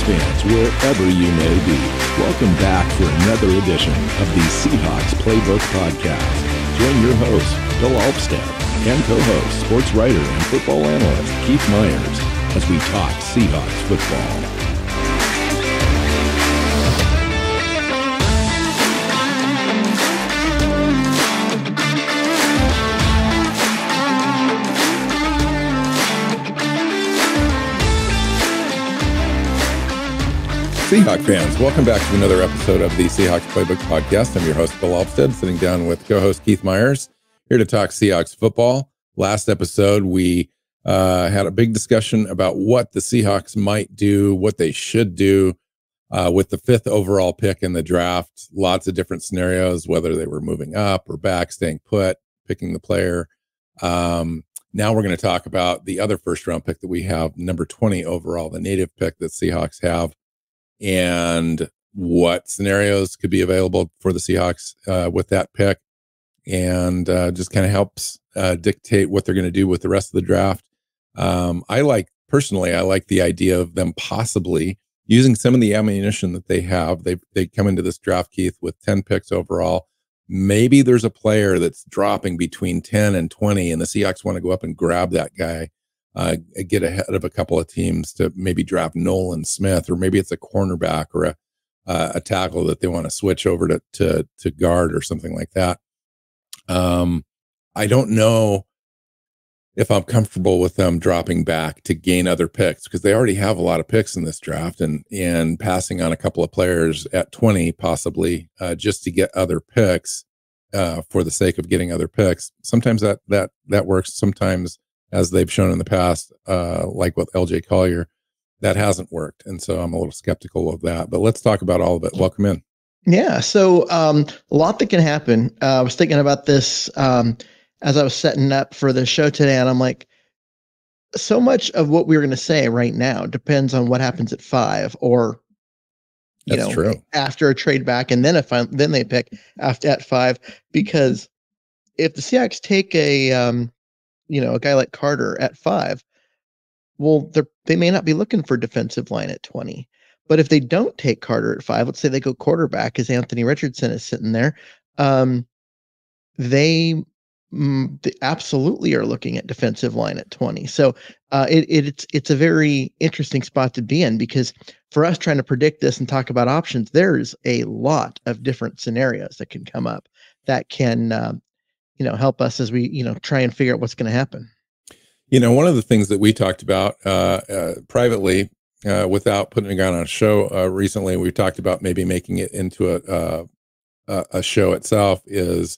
fans, wherever you may be. Welcome back for another edition of the Seahawks Playbook podcast. Join your host, Bill Alvstad, and co-host, sports writer and football analyst Keith Myers, as we talk Seahawks football. Seahawks fans, welcome back to another episode of the Seahawks Playbook podcast. I'm your host, Bill Alvstad, sitting down with co-host Keith Myers, here to talk Seahawks football. Last episode, we had a big discussion about what the Seahawks might do, what they should do with the 5th overall pick in the draft. Lots of different scenarios, whether they were moving up or back, staying put, picking the player. Now we're going to talk about the other first-round pick that we have, number 20 overall, the native pick that Seahawks have, and what scenarios could be available for the Seahawks with that pick, and just kind of helps dictate what they're going to do with the rest of the draft. I like the idea of them possibly using some of the ammunition that they have. They come into this draft, Keith, with 10 picks overall. Maybe there's a player that's dropping between 10 and 20, and the Seahawks want to go up and grab that guy. Get ahead of a couple of teams to maybe draft Nolan Smith, or maybe it's a cornerback or a tackle that they want to switch over to guard or something like that. I don't know if I'm comfortable with them dropping back to gain other picks, because they already have a lot of picks in this draft, and passing on a couple of players at 20 possibly just to get other picks for the sake of getting other picks. Sometimes that works. Sometimes, as they've shown in the past, like with LJ Collier, that hasn't worked. And so I'm a little skeptical of that. But let's talk about all of it. Welcome in. Yeah. So a lot that can happen. I was thinking about this as I was setting up for the show today, and I'm like, so much of what we're going to say right now depends on what happens at 5, or true. After a trade back, and then then they pick at 5, because if the Seahawks take a guy like Carter at 5, well, they may not be looking for defensive line at 20. But if they don't take Carter at 5, let's say they go quarterback, as Anthony Richardson is sitting there, they absolutely are looking at defensive line at 20. So it's a very interesting spot to be in, because for us trying to predict this and talk about options, there's a lot of different scenarios that can come up that can help us as we, try and figure out what's going to happen. One of the things that we talked about privately, without putting it on a show recently, we talked about maybe making it into a show itself, is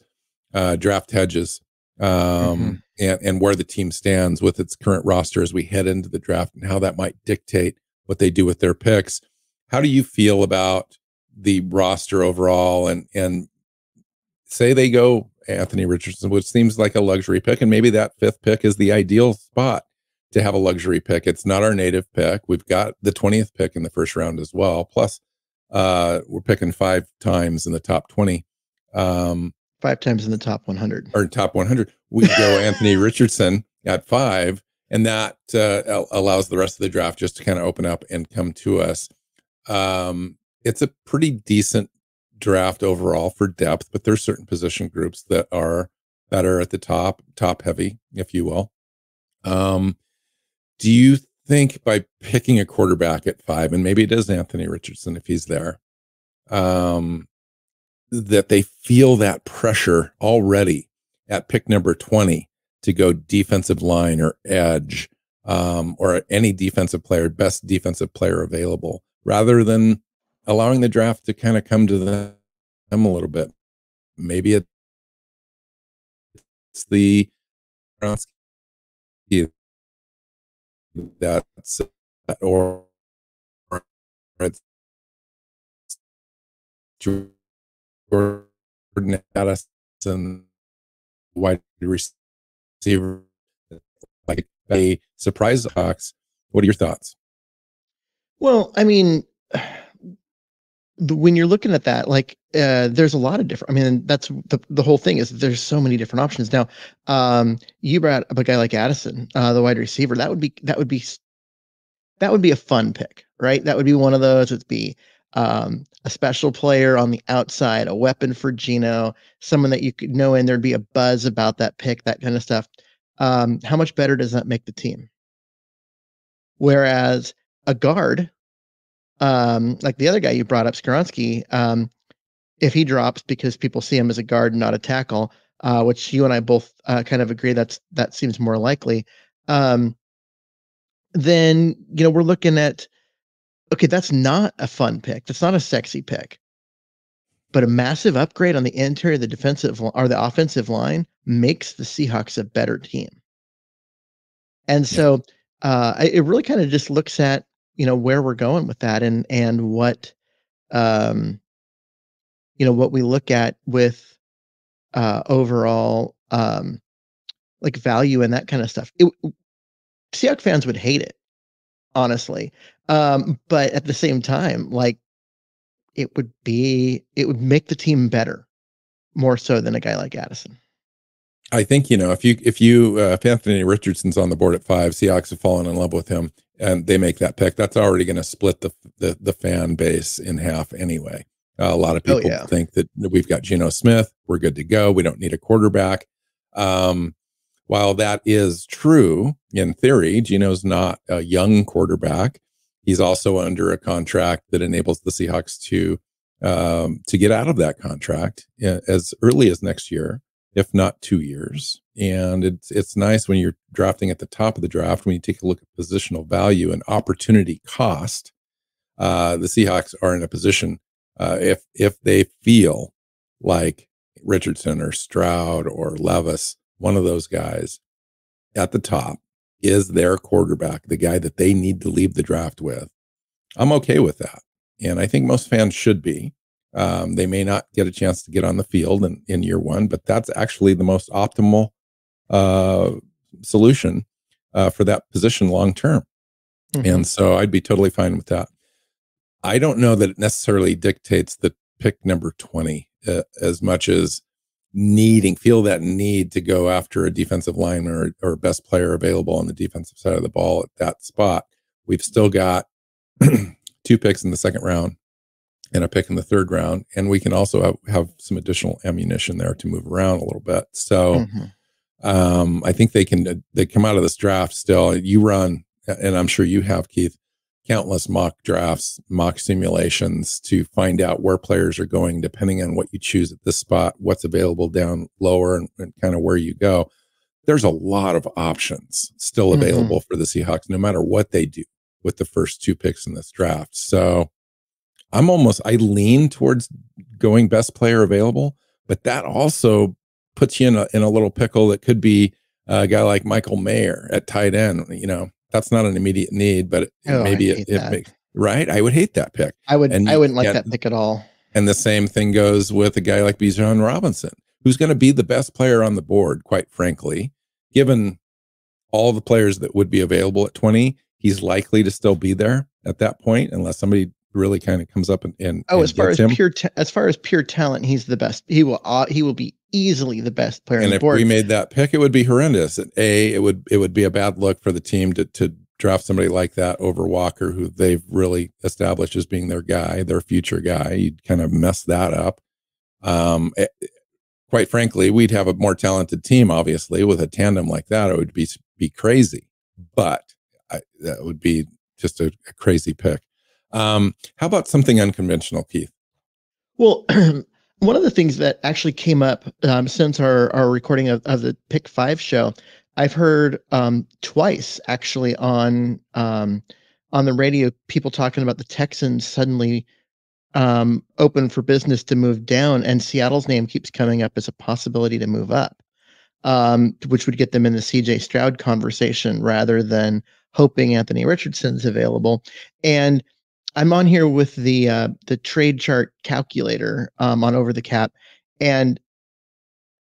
draft hedges, and where the team stands with its current roster as we head into the draft, and how that might dictate what they do with their picks. How do you feel about the roster overall, and say they go Anthony Richardson, which seems like a luxury pick, and maybe that 5th pick is the ideal spot to have a luxury pick. It's not our native pick. We've got the 20th pick in the first round as well. Plus, we're picking 5 times in the top 20. 5 times in the top 100. Or top 100. We go Anthony Richardson at 5, and that allows the rest of the draft just to kind of open up and come to us. It's a pretty decent draft overall for depth, but there's certain position groups that are better at the top heavy, if you will. Do you think by picking a quarterback at 5, and maybe it is Anthony Richardson if he's there, that they feel that pressure already at pick number 20 to go defensive line or edge, or any defensive player, best defensive player available, rather than allowing the draft to kind of come to them a little bit? Maybe it's the that's or it's Jordan Addison, wide receiver, like a surprise box. What are your thoughts? Well, I mean, when you're looking at that, like, there's a lot of different, I mean, that's the whole thing, is there's so many different options. Now, you brought up a guy like Addison, the wide receiver. That would be that would be a fun pick, right? That would be one of those. It'd be a special player on the outside, a weapon for Geno, someone that you could know, and there'd be a buzz about that pick, that kind of stuff. How much better does that make the team? Whereas a guard, like the other guy you brought up, Skaronski, if he drops because people see him as a guard and not a tackle, which you and I both kind of agree that seems more likely, then we're looking at, okay, that's not a fun pick. That's not a sexy pick. But a massive upgrade on the interior, the defensive or the offensive line makes the Seahawks a better team. And Yeah. so it really kind of just looks at where we're going with that, and what what we look at with overall like value and that kind of stuff. Seahawks fans would hate it, honestly, but at the same time, like it would make the team better, more so than a guy like Addison. I think, if Anthony Richardson's on the board at 5, Seahawks have fallen in love with him and they make that pick, that's already going to split the fan base in half anyway. A lot of people think that we've got Geno Smith, we're good to go, we don't need a quarterback. While that is true in theory, Geno's not a young quarterback. He's also under a contract that enables the Seahawks to get out of that contract as early as next year, if not 2 years. And it's nice when you're drafting at the top of the draft, when you take a look at positional value and opportunity cost. The Seahawks are in a position, if they feel like Richardson or Stroud or Levis, one of those guys at the top, is their quarterback, the guy that they need to leave the draft with, I'm okay with that. And I think most fans should be. They may not get a chance to get on the field in year one, but that's actually the most optimal solution for that position long term. Mm-hmm. And so I'd be totally fine with that. I don't know that it necessarily dictates the pick number 20 as much as feel that need to go after a defensive lineman or best player available on the defensive side of the ball at that spot. We've still got 2 picks in the second round and a pick in the third round. And we can also have some additional ammunition there to move around a little bit. So I think they come out of this draft still. You run, and I'm sure you have, Keith, countless mock drafts, mock simulations to find out where players are going, depending on what you choose at this spot, what's available down lower, and kind of where you go. There's a lot of options still available for the Seahawks, no matter what they do with the first 2 picks in this draft. So I lean towards going best player available, but that also puts you in a little pickle. That could be a guy like Michael Mayer at tight end. That's not an immediate need, but maybe it makes, right. I would hate that pick. I wouldn't like that pick at all. And the same thing goes with a guy like Bijan Robinson, who's going to be the best player on the board, quite frankly, given all the players that would be available at 20. He's likely to still be there at that point, unless somebody really kind of comes up and as far as pure talent, he's the best. He will be easily the best player on the board. And if we made that pick, it would be horrendous. It would be a bad look for the team to draft somebody like that over Walker, who they've really established as being their guy, their future guy. You'd kind of mess that up. Quite frankly, we'd have a more talented team, obviously, with a tandem like that. It would be crazy, but that would be just a crazy pick. How about something unconventional, Keith? Well, one of the things that actually came up since our recording of the Pick 5 show, I've heard twice actually on the radio, people talking about the Texans suddenly open for business to move down, and Seattle's name keeps coming up as a possibility to move up, which would get them in the CJ Stroud conversation rather than hoping Anthony Richardson's available. And I'm on here with the trade chart calculator on Over the Cap, and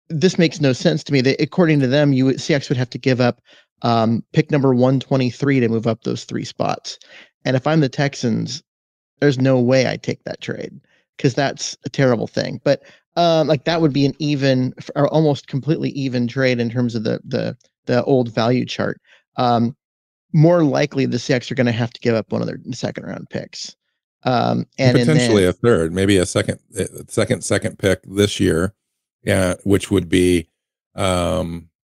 this makes no sense to me. According to them, Seahawks would have to give up pick number 123 to move up those 3 spots. And if I'm the Texans, there's no way I take that trade, because that's a terrible thing. But like that would be an even or almost completely even trade in terms of the old value chart. more likely the Seahawks are going to have to give up one of their second round picks. And And potentially then a third, maybe a second pick this year, which would be our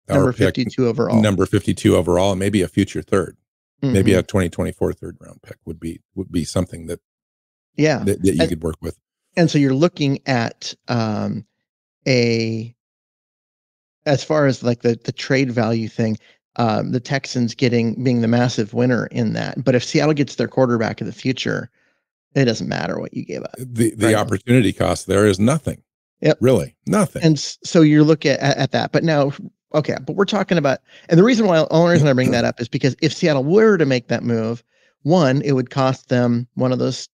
number pick 52 overall. number 52 overall, and maybe a future third, maybe Mm-hmm. a 2024 third round pick would be something that Yeah. that you could work with. And so you're looking at as far as like the trade value thing, the Texans being the massive winner in that. But if Seattle gets their quarterback in the future, it doesn't matter what you gave up. The Right. opportunity cost there is nothing. Yep. Really, nothing. And so you're looking at that. But now, okay, but we're talking about, and the only reason I bring that up is because if Seattle were to make that move, one, it would cost them one of those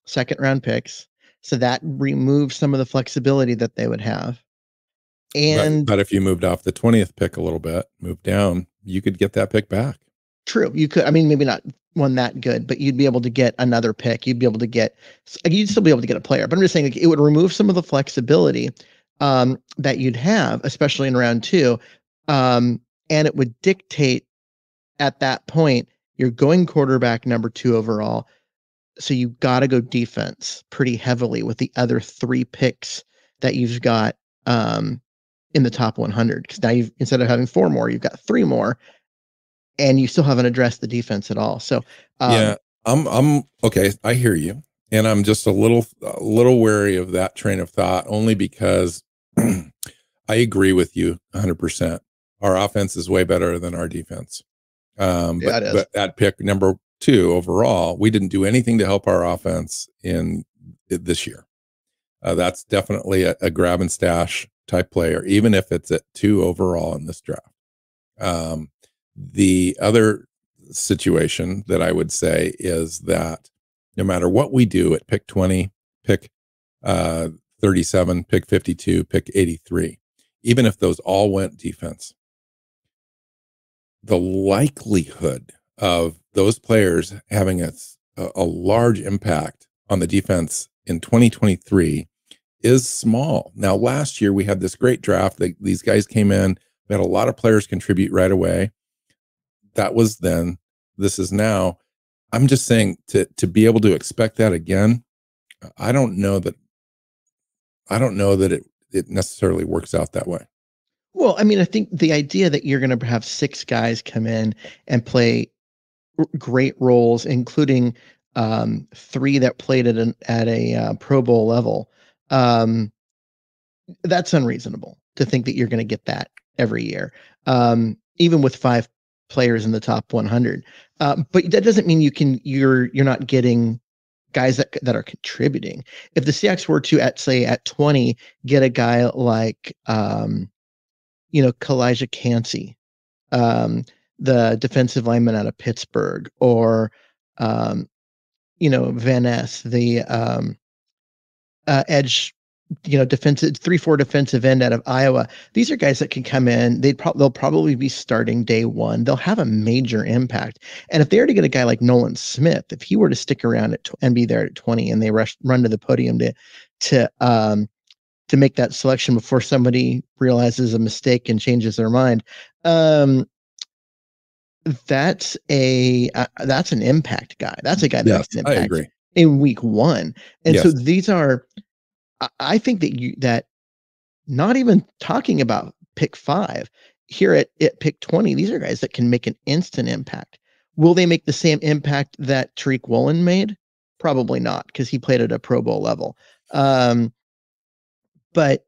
second round picks. So that removes some of the flexibility that they would have. And but if you moved off the 20th pick a little bit, moved down, you could get that pick back. true, you could, I mean, maybe not one that good, but you'd be able to get another pick. You'd still be able to get a player. But I'm just saying, like, it would remove some of the flexibility that you'd have, especially in round two. And it would dictate at that point, you're going quarterback number 2 overall. So you got to go defense pretty heavily with the other 3 picks that you've got in the top 100. Because now instead of having 4 more, you've got 3 more, and you still haven't addressed the defense at all. So yeah, I'm okay. I hear you, and I'm just a little wary of that train of thought, only because I agree with you 100%. Our offense is way better than our defense. But at pick number 2 overall, we didn't do anything to help our offense in this year. That's definitely a grab and stash type player, even if it's at 2 overall in this draft. The other situation that I would say is that no matter what we do at pick 20, pick 37, pick 52, pick 83, even if those all went defense, the likelihood of those players having a large impact on the defense in 2023 is small. Now, last year we had this great draft. These guys came in. We had a lot of players contribute right away. That was then. This is now. I'm just saying to be able to expect that again. I don't know that it necessarily works out that way. Well, I mean, I think the idea that you're going to have 6 guys come in and play great roles, including 3 that played at a Pro Bowl level, that's unreasonable to think that you're going to get that every year, even with 5 players in the top 100. But that doesn't mean you're not getting guys that are contributing. If the Seahawks were to at 20 get a guy like Kalijah Cansey, the defensive lineman out of Pittsburgh, or Van Ness, the edge, defensive 3-4 defensive end out of Iowa. These are guys that can come in. They'll probably be starting day one. They'll have a major impact. And if they were to get a guy like Nolan Smith, if he were to stick around and be there at 20, and they run to the podium to make that selection before somebody realizes a mistake and changes their mind, that's an impact guy. That's a guy that Yes, makes an I impact agree. in week 1. And Yes. so these are, I think that not even talking about pick 5 here at pick 20, these are guys that can make an instant impact. Will they make the same impact that Tariq Woolen made? Probably not, because he played at a Pro Bowl level. But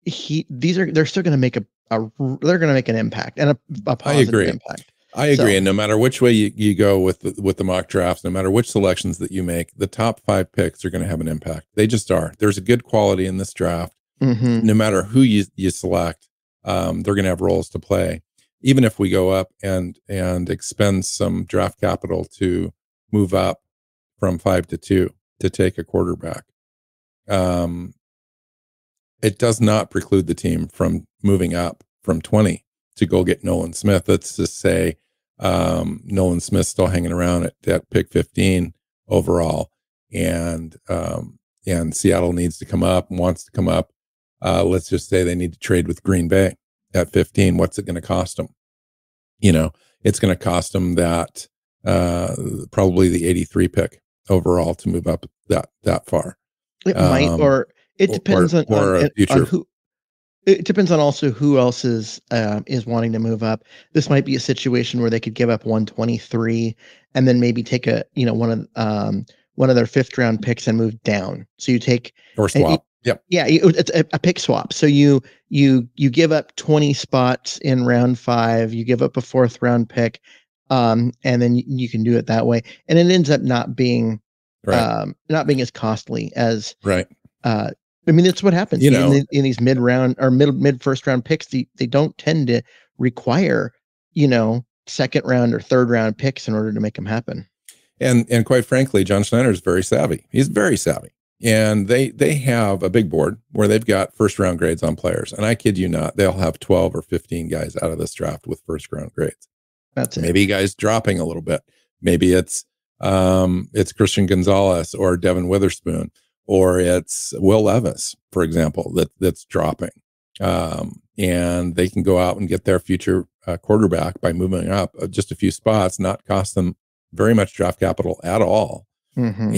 they're still going to make they're going to make an impact, and a positive impact. I agree. And no matter which way you go with the mock drafts, no matter which selections that you make, the top 5 picks are going to have an impact. They just are. There's a good quality in this draft. Mm-hmm. No matter who you select, they're going to have roles to play. Even if we go up and expend some draft capital to move up from 5 to 2 to take a quarterback, it does not preclude the team from moving up from 20 to go get Nolan Smith. Let's just say Nolan Smith's still hanging around at pick 15 overall, and Seattle needs to come up and wants to come up. Let's just say they need to trade with Green Bay at 15. What's it going to cost them? it's going to cost them that probably the 83 pick overall to move up that far. It might, or it depends on a future. who. It depends on also who else is wanting to move up. This might be a situation where they could give up 123 and then maybe take one of their 5th round picks and move down. So you take or swap. Yep. Yeah, it's a pick swap. So you give up 20 spots in round 5. You give up a 4th round pick, and then you can do it that way. And it ends up not being as costly as right. I mean, that's what happens in these mid round or mid first round picks. They don't tend to require 2nd round or 3rd round picks in order to make them happen. And quite frankly, John Schneider is very savvy. He's very savvy. And they have a big board where they've got 1st round grades on players. And I kid you not, they'll have 12 or 15 guys out of this draft with 1st round grades. That's it. Maybe guys dropping a little bit. Maybe it's Christian Gonzalez or Devin Witherspoon, or it's Will Levis, for example, that's dropping. And they can go out and get their future quarterback by moving up just a few spots, not cost them very much draft capital at all. Mm-hmm.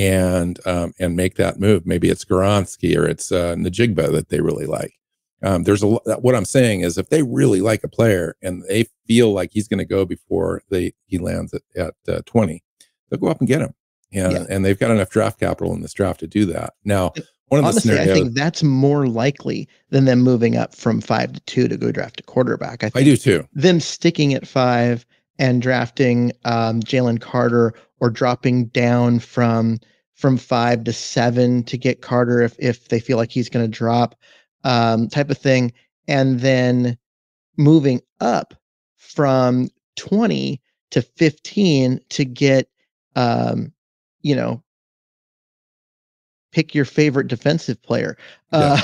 And make that move. Maybe it's Goransky or it's Najigba that they really like. What I'm saying is, if they really like a player and they feel like he's going to go before he lands at 20, they'll go up and get him. And they've got enough draft capital in this draft to do that. Now, honestly, I think that's more likely than them moving up from 5 to 2 to go draft a quarterback. I do too. Them sticking at 5 and drafting Jalen Carter, or dropping down from 5 to 7 to get Carter if they feel like he's going to drop, type of thing, and then moving up from 20 to 15 to get pick your favorite defensive player. Or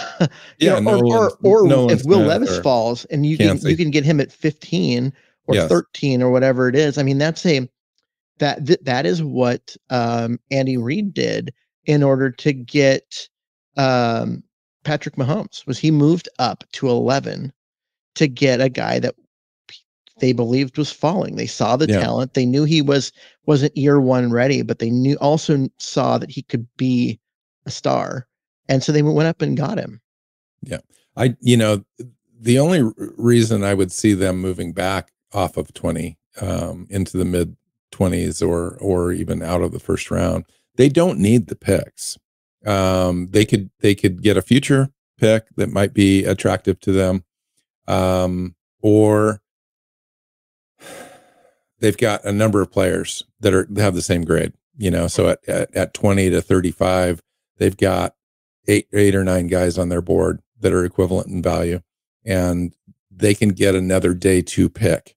if Will Levis falls and you can get him at 15 or 13 or whatever it is. I mean, that is what Andy Reid did in order to get Patrick Mahomes. Was he moved up to 11 to get a guy that they believed was falling. They saw the talent. They knew he wasn't year 1 ready, but they also saw that he could be a star. And so they went up and got him. Yeah. The only reason I would see them moving back off of 20 into the mid 20s or even out of the 1st round, they don't need the picks. They could get a future pick that might be attractive to them, or they've got a number of players that have the same grade. So at 20 to 35, they've got eight or 9 guys on their board that are equivalent in value, and they can get another day 2 pick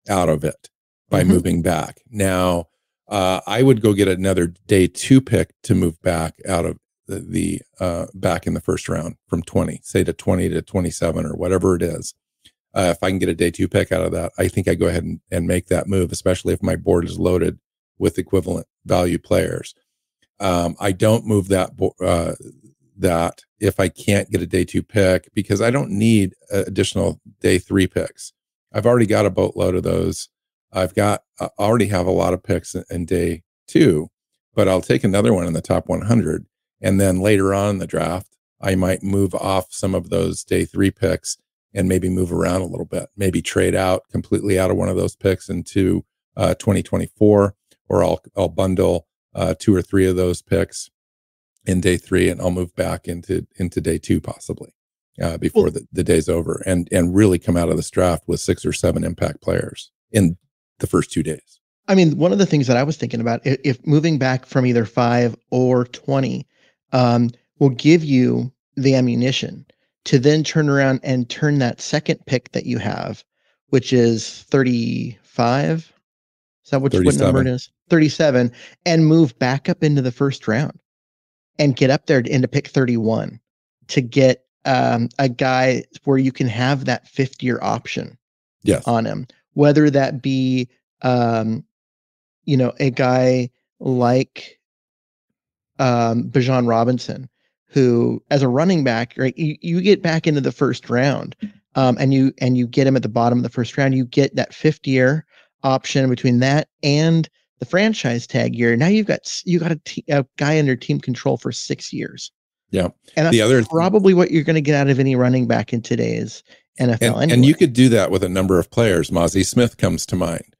out of it by moving back. Now, I would go get another day 2 pick to move back out of the back in the 1st round from 20, say to 20 to 27 or whatever it is. If I can get a day 2 pick out of that, I think I go ahead and make that move, especially if my board is loaded with equivalent value players. I don't move that if I can't get a day 2 pick, because I don't need additional day 3 picks. I've already got a boatload of those. I already have a lot of picks in day 2, but I'll take another one in the top 100. And then later on in the draft, I might move off some of those day 3 picks and maybe move around a little bit, maybe trade out completely out of one of those picks into 2024, or I'll bundle 2 or 3 of those picks in day 3, and I'll move back into day 2 possibly before the day's over, and really come out of this draft with 6 or 7 impact players in the first 2 days. I mean, one of the things that I was thinking about, if moving back from either 5 or 20 will give you the ammunition to then turn around and turn that second pick that you have, which is 35. Is that what number it is? 37, and move back up into the 1st round and get up there into pick 31 to get a guy where you can have that 5th-year option on him, whether that be a guy like Bijan Robinson, who, as a running back, right, you get back into the 1st round, and you get him at the bottom of the 1st round, you get that 5th year option, between that and the franchise tag year, now you got a guy under team control for 6 years. Yeah. And that's The other probably what you're going to get out of any running back in today's NFL and you anyway. could do that with a number of players. Mozzie Smith comes to mind.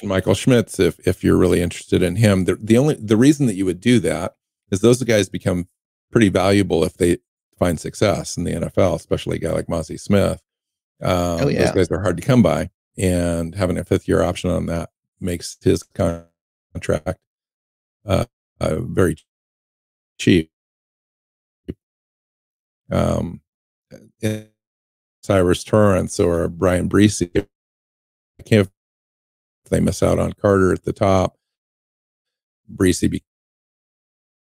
Michael Schmitz, if you're really interested in him. The reason that you would do that is those guys become pretty valuable if they find success in the NFL, especially a guy like Mozzie Smith. Those guys are hard to come by, and having a 5th-year option on that makes his contract very cheap. Cyrus Torrance or Brian Breesy, I can't, if they miss out on Carter at the top, Breesy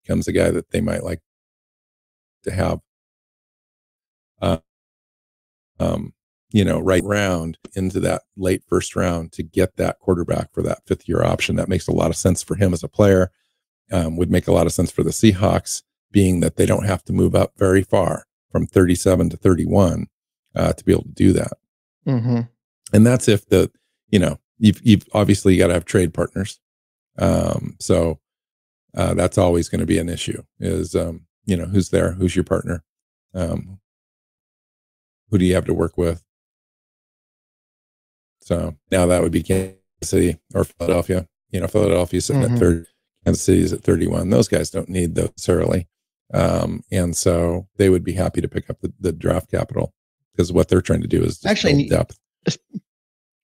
becomes a guy that they might like to have, right round into that late first round to get that quarterback for that 5th-year option. That makes a lot of sense for him as a player. Would make a lot of sense for the Seahawks, being that they don't have to move up very far from 37 to 31 to be able to do that. And that's if you've obviously got to have trade partners. So that's always going to be an issue is, who's there? Who's your partner? Who do you have to work with? So now that would be Kansas City or Philadelphia. Philadelphia's sitting at 30, Kansas City's at 31. Those guys don't need those necessarily. And so they would be happy to pick up the draft capital because what they're trying to do is just build depth.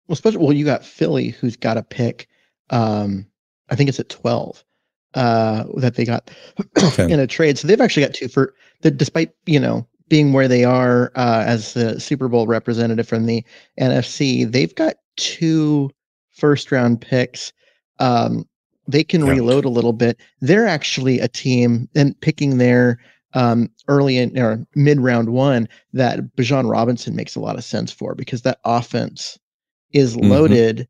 Well, you got Philly, who's got a pick. I think it's at 12 that they got in a trade. So they've actually got two for despite being where they are as the Super Bowl representative from the NFC. They've got 2 first-round picks. They can reload a little bit. They're actually a team, and picking their early in or mid-round 1 that Bijan Robinson makes a lot of sense for, because that offense is loaded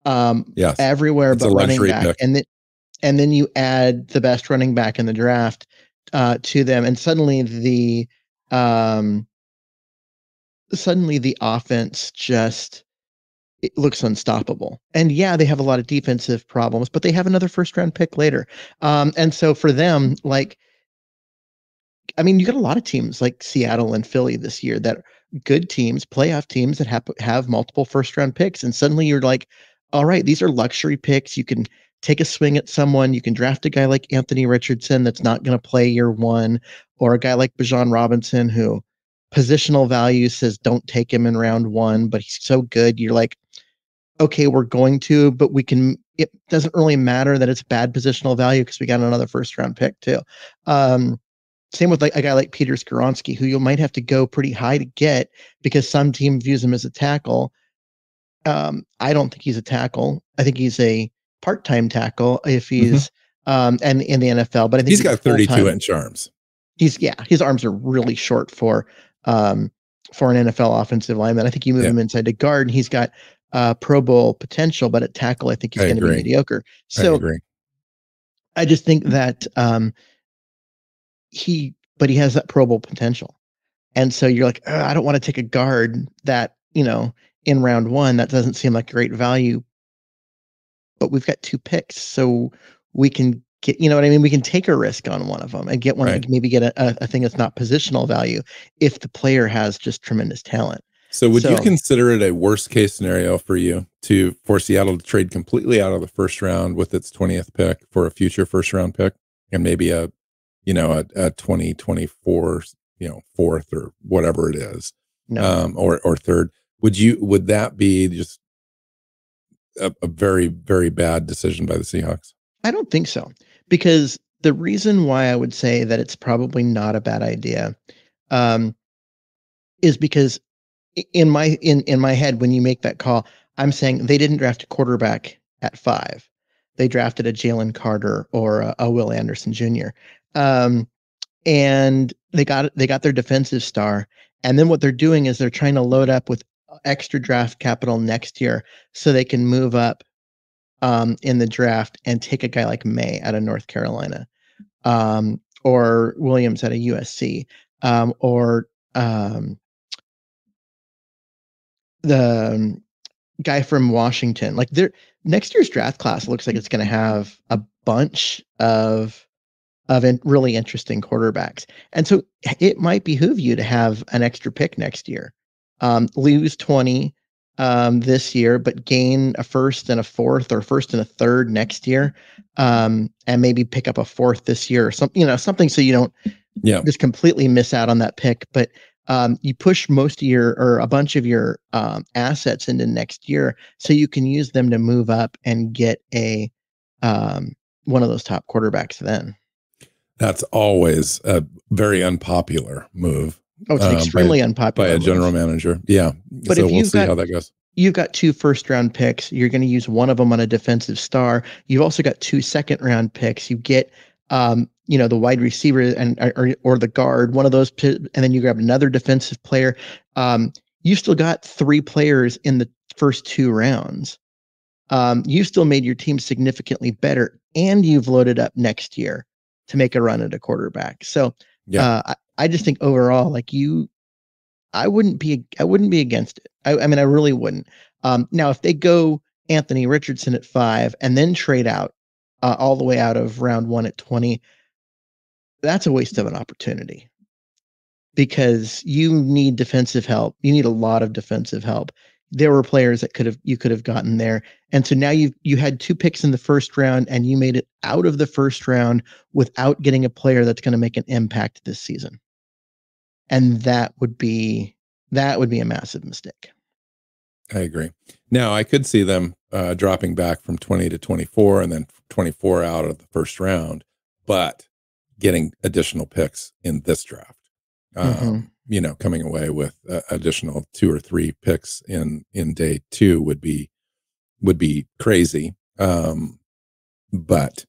everywhere but running back. Pick. And then you add the best running back in the draft to them, and suddenly the offense just, it looks unstoppable. And they have a lot of defensive problems, but they have another first-round pick later. And so for them, you got a lot of teams like Seattle and Philly this year that good teams, playoff teams that have multiple first-round picks, and suddenly you're like, all right, these are luxury picks. You can take a swing at someone. You can draft a guy like Anthony Richardson that's not going to play year 1, or a guy like Bijan Robinson who positional value says don't take him in round 1, but he's so good. You're like, okay, we're going to, but we can. It doesn't really matter that it's bad positional value because we got another first-round pick too. Same with a guy like Peter Skoronski, who you might have to go pretty high to get because some team views him as a tackle. I don't think he's a tackle. I think he's a part-time tackle if he's and in the NFL. But I think he's got 32-inch arms. His arms are really short for an NFL offensive lineman. I think you move him inside to guard, and he's got Pro Bowl potential, but at tackle, I think he's going to be mediocre. So I agree. I just think that he has that Pro Bowl potential. And so you're like, I don't want to take a guard that, in round 1, that doesn't seem like great value, but we've got 2 picks. So we can get, we can take a risk on one of them and get one, maybe get a thing that's not positional value if the player has just tremendous talent. So would you consider it a worst case scenario for you for Seattle to trade completely out of the first round with its 20th pick for a future first round pick and maybe a 2024, 4th or whatever it is, or 3rd? Would that be just a very, very bad decision by the Seahawks? I don't think so, because the reason why I would say that it's probably not a bad idea is because in my head, when you make that call, I'm saying they didn't draft a quarterback at 5. They drafted a Jalen Carter or a Will Anderson Jr. And they got their defensive star. And then what they're doing is they're trying to load up with extra draft capital next year so they can move up in the draft and take a guy like May out of North Carolina, or Williams out of USC, or the guy from Washington. Like next year's draft class looks like it's going to have a bunch of really interesting quarterbacks. And so it might behoove you to have an extra pick next year. Lose 20 this year, but gain a first and a fourth or first and a third next year. And maybe pick up a fourth this year or something, something so you don't just completely miss out on that pick. But you push most of or a bunch of your assets into next year so you can use them to move up and get one of those top quarterbacks then. That's always a very unpopular move. Oh, it's an extremely unpopular by a general manager. Yeah. But so if we'll see how that goes. You've got 2 first-round picks. You're going to use one of them on a defensive star. You've also got 2 second-round picks. You get, the wide receiver or the guard, one of those, and then you grab another defensive player. You've still got 3 players in the first 2 rounds. You've still made your team significantly better, and you've loaded up next year to make a run at a quarterback. So I just think overall, like I wouldn't be against it. I mean, I really wouldn't. Now, if they go Anthony Richardson at 5 and then trade out all the way out of round 1 at 20, that's a waste of an opportunity because you need defensive help. You need a lot of defensive help. There were players that you could have gotten there. And so now you had 2 picks in the first round and you made it out of the first round without getting a player that's going to make an impact this season. And that would be a massive mistake. I agree. Now I could see them dropping back from 20 to 24 and then 24 out of the first round, but getting additional picks in this draft. Coming away with additional 2 or 3 picks in day 2 would be crazy. But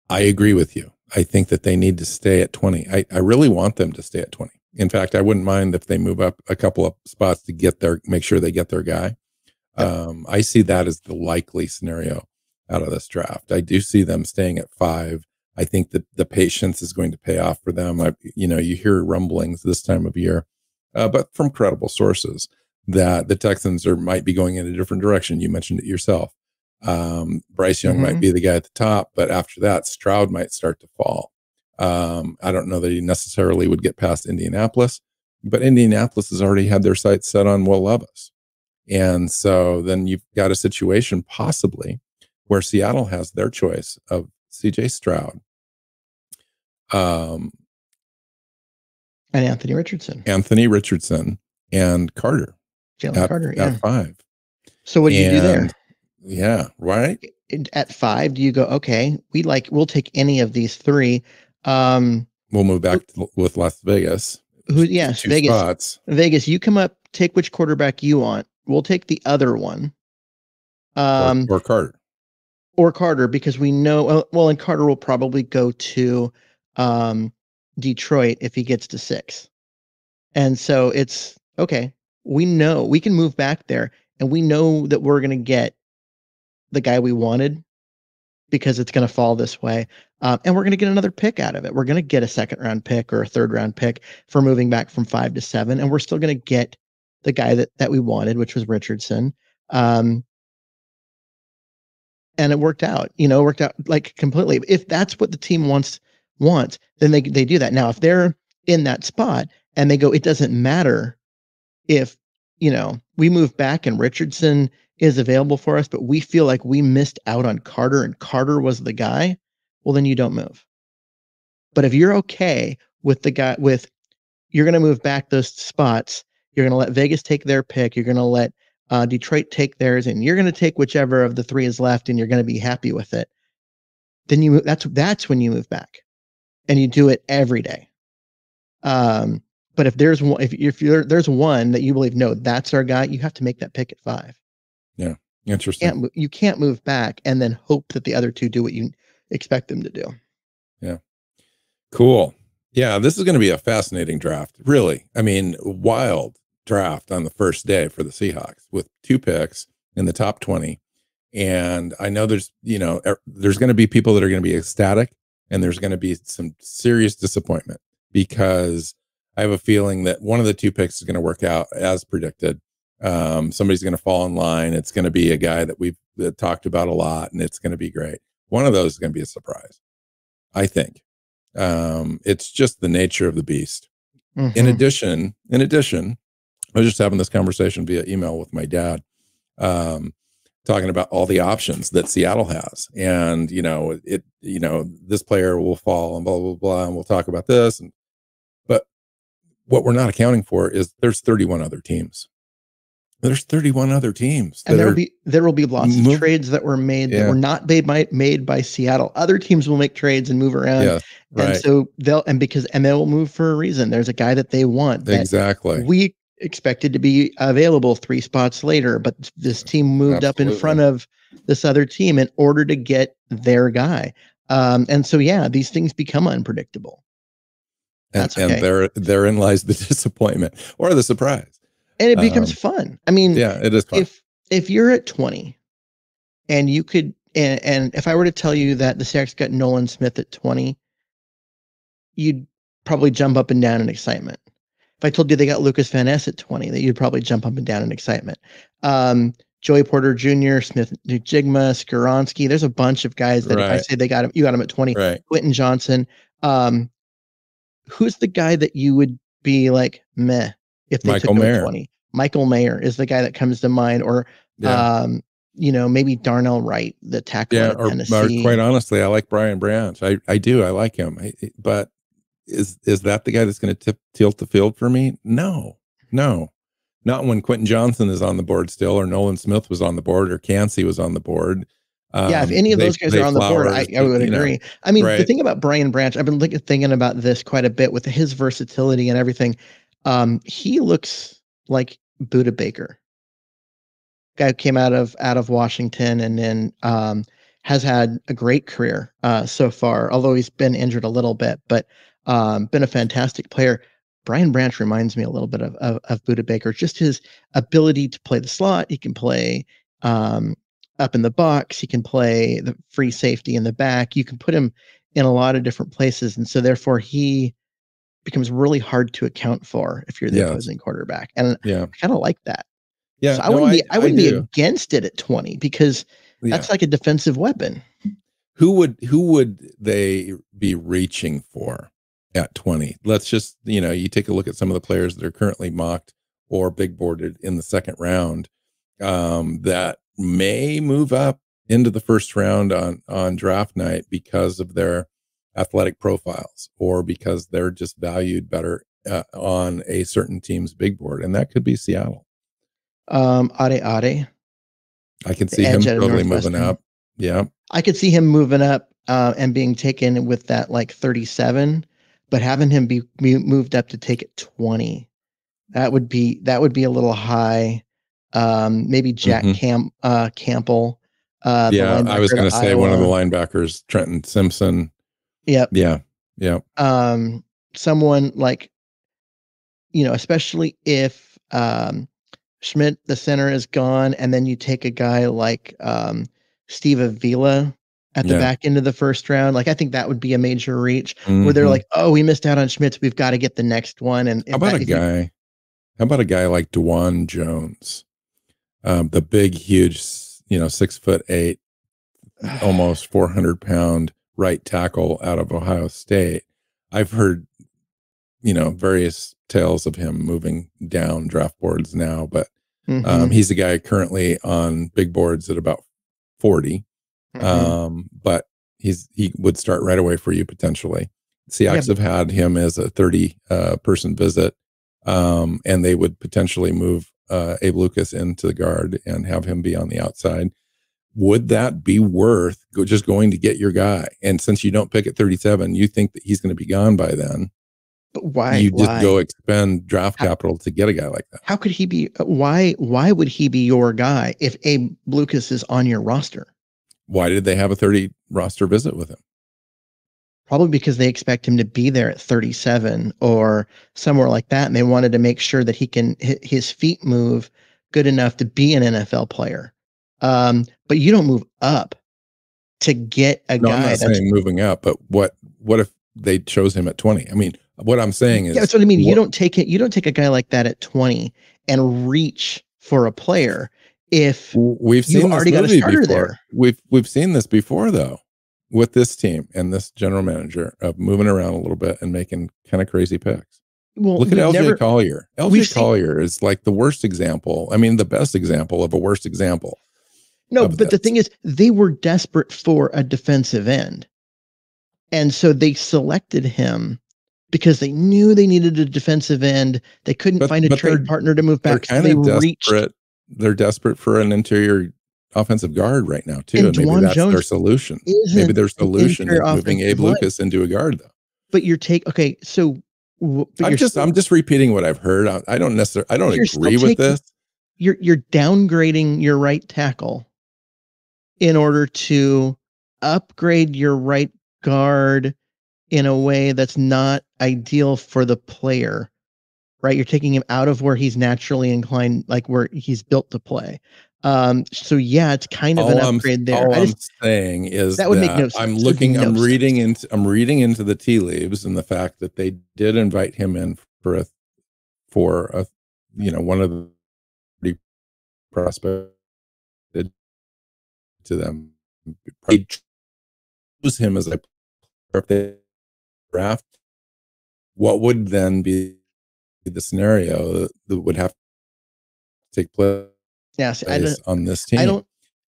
I agree with you. I think that they need to stay at 20. I really want them to stay at 20. In fact, I wouldn't mind if they move up a couple of spots to make sure they get their guy. I see that as the likely scenario out of this draft. I do see them staying at 5. I think that the patience is going to pay off for them. You hear rumblings this time of year, but from credible sources that the Texans might be going in a different direction. You mentioned it yourself. Bryce Young might be the guy at the top, but after that, Stroud might start to fall. I don't know that he necessarily would get past Indianapolis, but Indianapolis has already had their sights set on Will Levis. And so then you've got a situation possibly where Seattle has their choice of CJ Stroud, and Anthony Richardson, and Carter, Jalen Carter at 5. So what do you do there? Yeah, right. At 5, do you go, okay, we'll take any of these 3. We'll move back with Las Vegas. Vegas. Spots. Vegas, you come up, take which quarterback you want. We'll take the other one. Or Carter. Or Carter, because we know, and Carter will probably go to Detroit if he gets to 6. And so it's, okay, we know we can move back there and we know that we're going to get the guy we wanted because it's going to fall this way. And we're going to get another pick out of it. We're going to get a 2nd-round pick or a 3rd-round pick for moving back from 5 to 7. And we're still going to get the guy that we wanted, which was Richardson. And it worked out, like completely. If that's what the team wants, then they do that. Now, if they're in that spot and they go, it doesn't matter if, we move back and Richardson is available for us, but we feel like we missed out on Carter and Carter was the guy, well, then you don't move. But if you're okay with you're going to move back those spots, you're going to let Vegas take their pick, you're going to let Detroit take theirs, and you're going to take whichever of the 3 is left, and you're going to be happy with it. Then that's when you move back, and you do it every day. But if there's one, there's one that you believe, no, that's our guy, you have to make that pick at 5. Yeah, interesting. You can't move back and then hope that the other 2 do what you expect them to do. Yeah, cool. Yeah, this is going to be a fascinating draft. Really, I mean, wild draft on the first day for the Seahawks with 2 picks in the top 20. And I know there's going to be people that are going to be ecstatic and there's going to be some serious disappointment because I have a feeling that one of the 2 picks is going to work out as predicted. Somebody's going to fall in line. It's going to be a guy that we've talked about a lot, and it's going to be great. One of those is going to be a surprise, I think. It's just the nature of the beast. Mm-hmm. In addition, I was just having this conversation via email with my dad, talking about all the options that Seattle has, and this player will fall, and blah blah blah, and we'll talk about this. But what we're not accounting for is there's 31 other teams. There's 31 other teams, and there will be lots of trades that were made that were not made by Seattle. Other teams will make trades and move around, and so they will move for a reason. There's a guy that they want. Exactly. We expected to be available 3 spots later, but this team moved up in front of this other team in order to get their guy. And so these things become unpredictable. That's okay. And therein lies the disappointment or the surprise. And it becomes fun. I mean, it is fun. If you're at 20 and you could, and if I were to tell you that the Seahawks got Nolan Smith at 20, you'd probably jump up and down in excitement. If I told you they got Lucas Van Ness at 20, that you'd probably jump up and down in excitement. Joey Porter Jr., Smith Njigma, Skoronsky. There's a bunch of guys that if I say you got him at 20. Right. Quentin Johnson. Who's the guy that you would be like, meh, if they took him at 20? Michael Mayer is the guy that comes to mind, or maybe Darnell Wright, the tackle out of Tennessee. Or quite honestly, I like Brian Branch. I do. I like him. But is that the guy that's going to tilt the field for me? No. Not when Quentin Johnson is on the board still, or Nolan Smith was on the board, or Cansey was on the board. If any of those guys are on the board, I would agree. I mean, the thing about Brian Branch, I've been thinking about this quite a bit with his versatility and everything. He looks like Buda Baker. Guy who came out of Washington and then has had a great career so far, although he's been injured a little bit, but been a fantastic player. Brian Branch reminds me a little bit of Buda Baker, just his ability to play the slot. He can play up in the box. He can play the free safety in the back. You can put him in a lot of different places. And so therefore he becomes really hard to account for if you're the opposing quarterback. And I kind of like that. Yeah. So I wouldn't be against it at 20 because that's like a defensive weapon. Who would they be reaching for at 20? Let's just, you take a look at some of the players that are currently mocked or big boarded in the second round that may move up into the first round on draft night because of their athletic profiles or because they're just valued better on a certain team's big board. And that could be Seattle. Ade. I can see him totally moving up. Yeah. I could see him moving up and being taken with that like 37, but having him be moved up to take it 20, that would be a little high. Maybe Jack Campbell. I was going to say one of the linebackers, Trenton Simpson. Yep. Yeah. Someone like, especially if Schmidt, the center, is gone, and then you take a guy like Steve Avila at the back end of the first round. Like, I think that would be a major reach where they're like, oh, we missed out on Schmitz. We've got to get the next one. And how about a guy like DeJuan Jones? The big, huge, 6'8", almost 400-pound right tackle out of Ohio State. I've heard, various tales of him moving down draft boards now, but he's a guy currently on big boards at about 40. But he would start right away for you potentially. Seahawks have had him as a 30 person visit, and they would potentially move Abe Lucas into the guard and have him be on the outside. Would that be worth just going to get your guy? And since you don't pick at 37, you think that he's going to be gone by then. But why? You just go expend draft capital to get a guy like that. How could he be? Why would he be your guy if Abe Lucas is on your roster? Why did they have a 30 roster visit with him? Probably because they expect him to be there at 37 or somewhere like that. And they wanted to make sure that he can his feet move good enough to be an NFL player. But you don't move up to get a guy. I'm not saying moving up, but what if they chose him at 20? I mean, what I'm saying is, that's what I mean. You don't take a guy like that at 20 and reach for a player if We've you've seen this already got a movie starter before. there. We've seen this before though, with this team and this general manager of moving around a little bit and making kind of crazy picks. Well, Look at LJ Collier. we've LJ seen- Collier is like the worst example. I mean, the best example of a worst example. No, of but the this. thing is, they were desperate for a defensive end. And so they selected him because they knew they needed a defensive end. They couldn't find a trade partner to move They're back. So kind they of reached. desperate. They're desperate for an interior offensive guard right now too. And And maybe Dwan that's their Jones solution. isn't Maybe their an solution is interior moving Abe offensive line. Lucas into a guard though. But you're okay. So but I'm just repeating what I've heard. I don't agree with this. You're downgrading your right tackle in order to upgrade your right guard in a way that's not ideal for the player, right? You're taking him out of where he's naturally inclined, like where he's built to play. So yeah, it's kind of an upgrade there. All I'm saying is that would make no sense. I'm reading into the tea leaves and the fact that they did invite him in for a one of the prospects to them. They choose him as a draft. What would then be the scenario that would have to take place? Yes, on this team.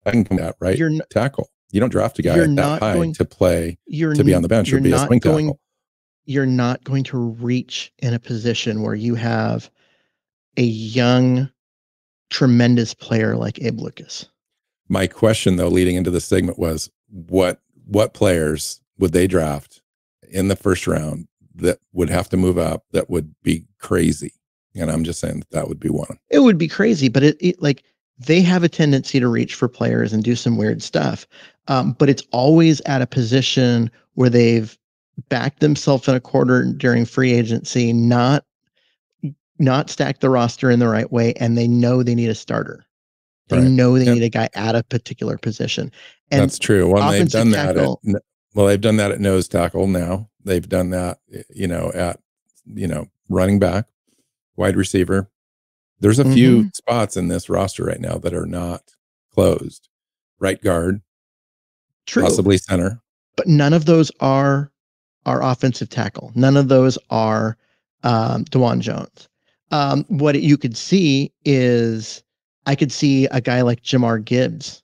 I can come out right tackle. You don't draft a guy that high to play to be on the bench or be a swing tackle. You're not going to reach in a position where you have a young, tremendous player like Abe Lucas. My question, though, leading into this segment was what players would they draft in the first round that would have to move up that would be crazy? And I'm just saying that would be one. It would be crazy, but it like they have a tendency to reach for players and do some weird stuff. But it's always at a position where they've backed themselves in a quarter during free agency, not stacked the roster in the right way, and they know they need a starter. They know they need a guy at a particular position. And that's true. Well, they've done that. They've done that at nose tackle now. They've done that, at running back, wide receiver. There's a few spots in this roster right now that are not closed. Right guard, possibly center, but none of those are offensive tackle. None of those are Dwan Jones. What you could see is I could see a guy like Jamar Gibbs,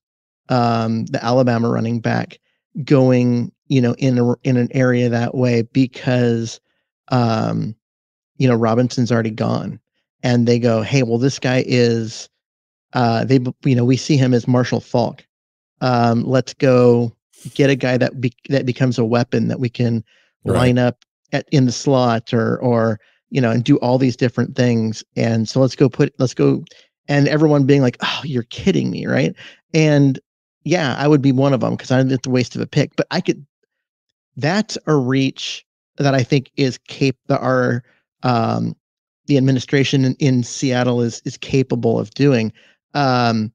the Alabama running back, going in an area that way because Robinson's already gone. And they go, hey, well, this guy is, we see him as Marshall Faulk. Let's go get a guy that becomes a weapon that we can line up in the slot or and do all these different things. And so let's go, and everyone being like, oh, you're kidding me, right? And yeah, I would be one of them because I'm at the waste of a pick. But that's a reach that I think is the administration in Seattle is capable of doing, but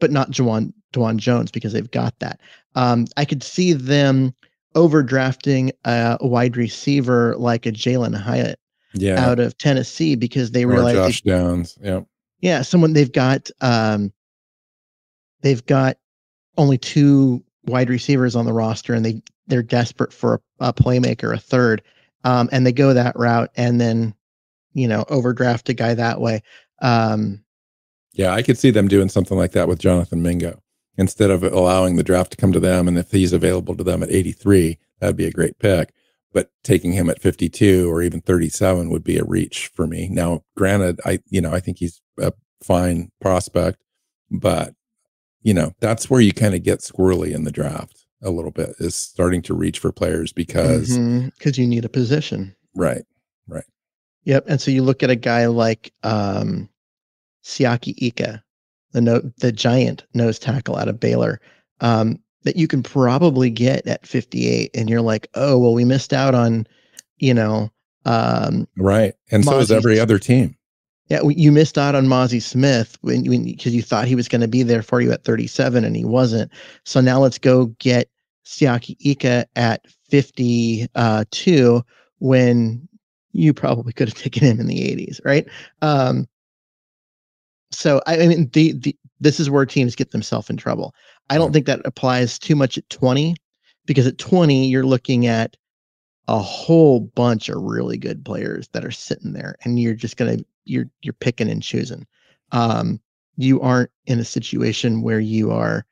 not Dwan Jones because they've got that. I could see them overdrafting a wide receiver like a Jalen Hyatt out of Tennessee because they realize Josh Downs. Someone they've got only two wide receivers on the roster and they're desperate for a playmaker, a third, and they go that route and then overdraft a guy that way. I could see them doing something like that with Jonathan Mingo instead of allowing the draft to come to them. And if he's available to them at 83, that'd be a great pick. But taking him at 52 or even 37 would be a reach for me. Now, granted, I think he's a fine prospect, but that's where you kind of get squirrely in the draft a little bit, is starting to reach for players because you need a position. Right. Yep. And so you look at a guy like Siaki Ika, the giant nose tackle out of Baylor, that you can probably get at 58, and you're like, oh well, we missed out on, right. And so is every other team. Yeah, you missed out on Mozzie Smith because you thought he was going to be there for you at 37 and he wasn't. So now let's go get Siaki Ika at 52 when you probably could have taken him in the 80s, right? So I mean, this is where teams get themselves in trouble. I don't think that applies too much at 20, because at 20 you're looking at a whole bunch of really good players that are sitting there, and you're just you're picking and choosing. You aren't in a situation where you are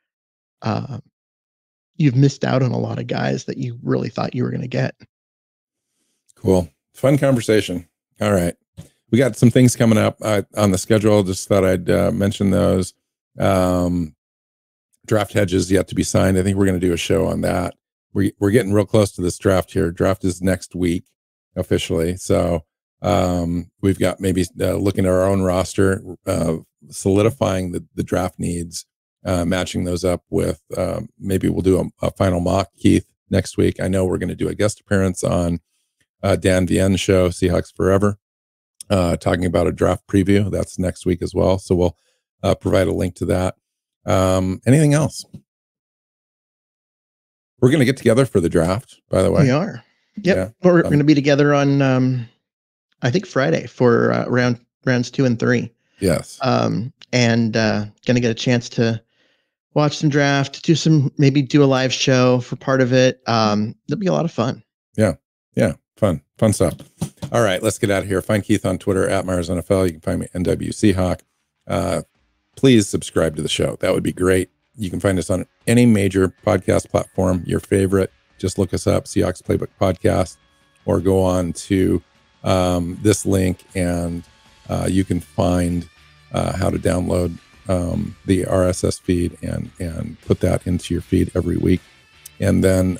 you've missed out on a lot of guys that you really thought you were going to get. Cool. Fun conversation. All right. We got some things coming up on the schedule. Just thought I'd mention those. Draft hedges yet to be signed. I think we're going to do a show on that. We're getting real close to this draft here. Draft is next week officially. So we've got maybe looking at our own roster, solidifying the draft needs, matching those up with maybe we'll do a final mock, Keith, next week. I know we're going to do a guest appearance on Dan Vienne's show, Seahawks Forever, talking about a draft preview. That's next week as well. So we'll provide a link to that. Anything else? We're going to get together for the draft, by the way. We are. Yep. Yeah. We're going to be together on, I think, Friday for rounds 2 and 3. Yes. And going to get a chance to watch some draft, maybe do a live show for part of it. It'll be a lot of fun. Yeah. Yeah. Fun stuff. All right, let's get out of here. Find Keith on Twitter at Myers NFL. You can find me NW Seahawk. Please subscribe to the show. That would be great. You can find us on any major podcast platform, your favorite. Just look us up, Seahawks Playbook Podcast, or go on to this link and you can find how to download the RSS feed and put that into your feed every week. And then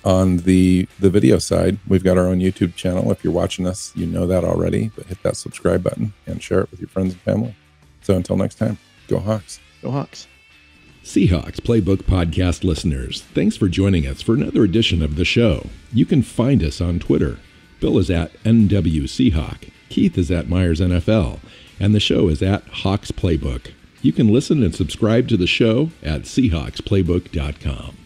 on the video side, we've got our own YouTube channel. If you're watching us, you know that already, but hit that subscribe button and share it with your friends and family. So until next time, go Hawks. Go Hawks. Seahawks Playbook Podcast listeners, thanks for joining us for another edition of the show. You can find us on Twitter. Bill is at NW Seahawk, Keith is at Myers NFL, and the show is at Hawks Playbook. You can listen and subscribe to the show at SeahawksPlaybook.com.